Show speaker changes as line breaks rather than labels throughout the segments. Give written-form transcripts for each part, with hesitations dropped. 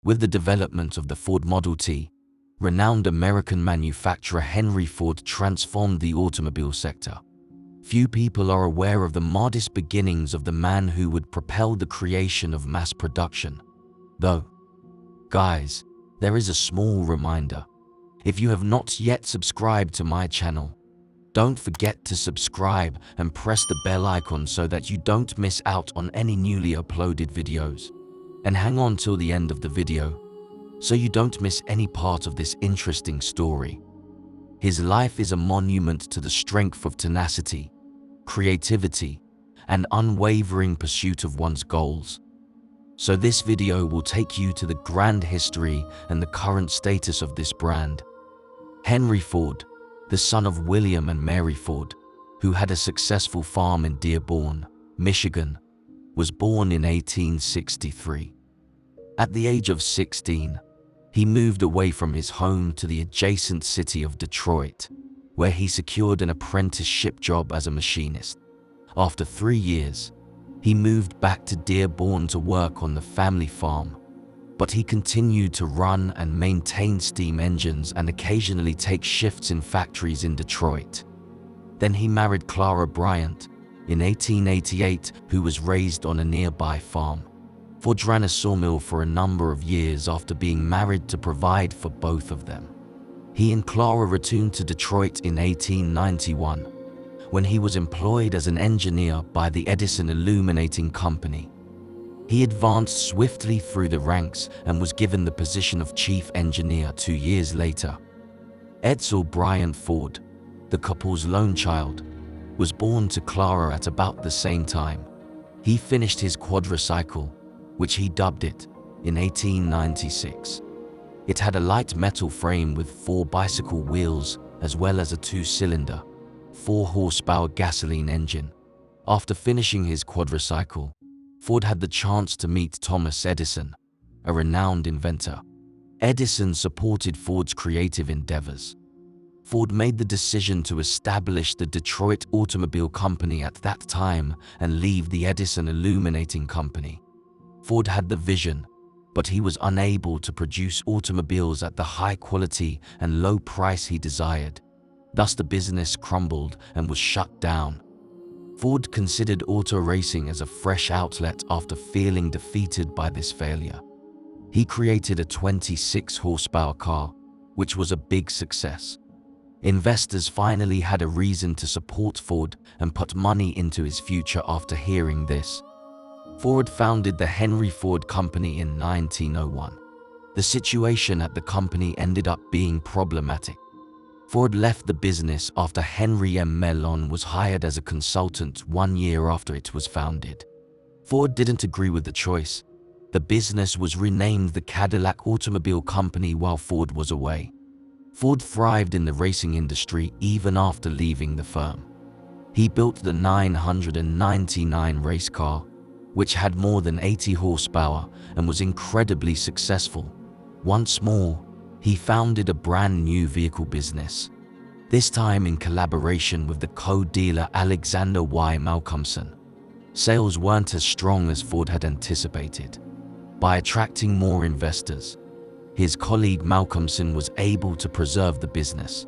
With the development of the Ford Model T, renowned American manufacturer Henry Ford transformed the automobile sector. Few people are aware of the modest beginnings of the man who would propel the creation of mass production. Though, guys, there is a small reminder. If you have not yet subscribed to my channel, don't forget to subscribe and press the bell icon so that you don't miss out on any newly uploaded videos. And hang on till the end of the video, so you don't miss any part of this interesting story. His life is a monument to the strength of tenacity, creativity, and unwavering pursuit of one's goals. So this video will take you to the grand history and the current status of this brand. Henry Ford, the son of William and Mary Ford, who had a successful farm in Dearborn, Michigan, was born in 1863. At the age of 16, he moved away from his home to the adjacent city of Detroit, where he secured an apprenticeship job as a machinist. After 3 years, he moved back to Dearborn to work on the family farm, but he continued to run and maintain steam engines and occasionally take shifts in factories in Detroit. Then he married Clara Bryant in 1888, who was raised on a nearby farm. Ford ran a sawmill for a number of years after being married to provide for both of them. He and Clara returned to Detroit in 1891, when he was employed as an engineer by the Edison Illuminating Company. He advanced swiftly through the ranks and was given the position of chief engineer 2 years later. Edsel Bryant Ford, the couple's lone child, was born to Clara at about the same time. He finished his quadricycle, which he dubbed it, in 1896. It had a light metal frame with 4 bicycle wheels as well as a 2-cylinder, 4-horsepower gasoline engine. After finishing his quadricycle, Ford had the chance to meet Thomas Edison, a renowned inventor. Edison supported Ford's creative endeavors. Ford made the decision to establish the Detroit Automobile Company at that time and leave the Edison Illuminating Company. Ford had the vision, but he was unable to produce automobiles at the high quality and low price he desired. Thus the business crumbled and was shut down. Ford considered auto racing as a fresh outlet after feeling defeated by this failure. He created a 26-horsepower car, which was a big success. Investors finally had a reason to support Ford and put money into his future after hearing this. Ford founded the Henry Ford Company in 1901. The situation at the company ended up being problematic. Ford left the business after Henry M. Mellon was hired as a consultant 1 year after it was founded. Ford didn't agree with the choice. The business was renamed the Cadillac Automobile Company while Ford was away. Ford thrived in the racing industry even after leaving the firm. He built the 999 race car, which had more than 80 horsepower and was incredibly successful. Once more, he founded a brand new vehicle business, this time in collaboration with the co-dealer Alexander Y. Malcolmson. Sales weren't as strong as Ford had anticipated. By attracting more investors, his colleague Malcolmson was able to preserve the business.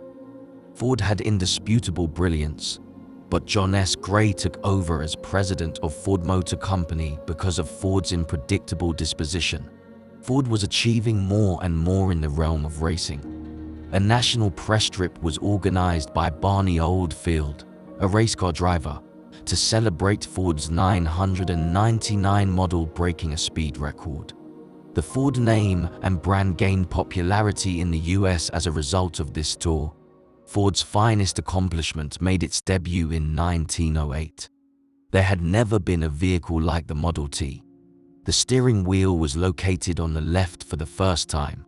Ford had indisputable brilliance, but John S. Gray took over as president of Ford Motor Company because of Ford's unpredictable disposition. Ford was achieving more and more in the realm of racing. A national press trip was organized by Barney Oldfield, a race car driver, to celebrate Ford's 999 model breaking a speed record. The Ford name and brand gained popularity in the US as a result of this tour. Ford's finest accomplishment made its debut in 1908. There had never been a vehicle like the Model T. The steering wheel was located on the left for the first time.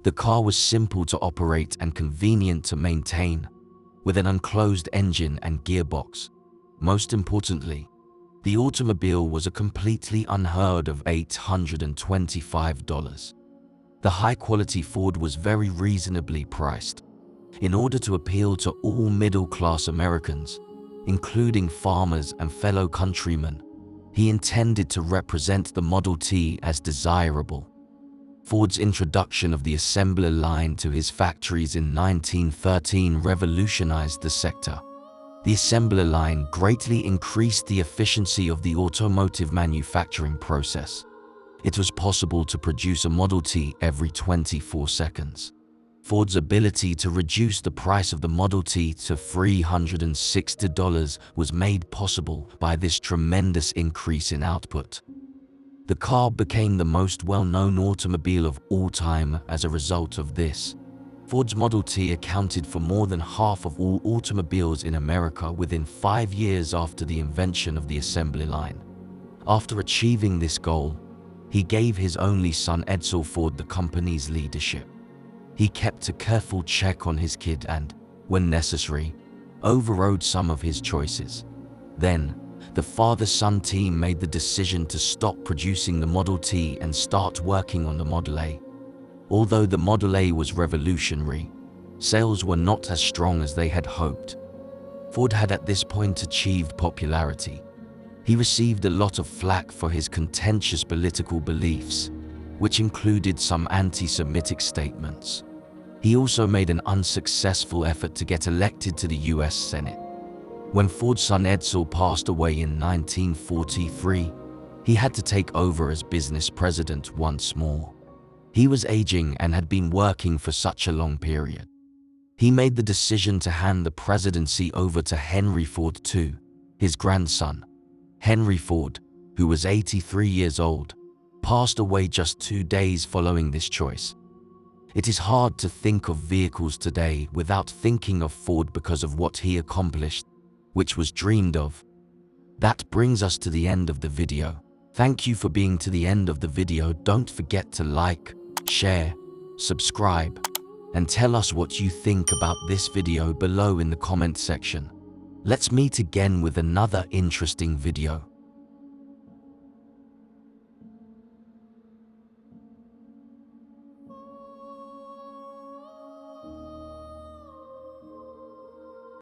The car was simple to operate and convenient to maintain, with an unclosed engine and gearbox. Most importantly, the automobile was a completely unheard of $825. The high-quality Ford was very reasonably priced. In order to appeal to all middle-class Americans, including farmers and fellow countrymen, he intended to represent the Model T as desirable. Ford's introduction of the assembler line to his factories in 1913 revolutionized the sector. The assembler line greatly increased the efficiency of the automotive manufacturing process. It was possible to produce a Model T every 24 seconds. Ford's ability to reduce the price of the Model T to $360 was made possible by this tremendous increase in output. The car became the most well-known automobile of all time as a result of this. Ford's Model T accounted for more than half of all automobiles in America within 5 years after the invention of the assembly line. After achieving this goal, he gave his only son Edsel Ford the company's leadership. He kept a careful check on his kid and, when necessary, overrode some of his choices. Then, the father-son team made the decision to stop producing the Model T and start working on the Model A. Although the Model A was revolutionary, sales were not as strong as they had hoped. Ford had at this point achieved popularity. He received a lot of flack for his contentious political beliefs, which included some anti-Semitic statements. He also made an unsuccessful effort to get elected to the US Senate. When Ford's son Edsel passed away in 1943, he had to take over as business president once more. He was aging and had been working for such a long period. He made the decision to hand the presidency over to Henry Ford II, his grandson. Henry Ford, who was 83 years old, passed away just 2 days following this choice. It is hard to think of vehicles today without thinking of Ford because of what he accomplished, which was dreamed of. That brings us to the end of the video. Thank you for being to the end of the video. Don't forget to like, share, subscribe, and tell us what you think about this video below in the comment section. Let's meet again with another interesting video.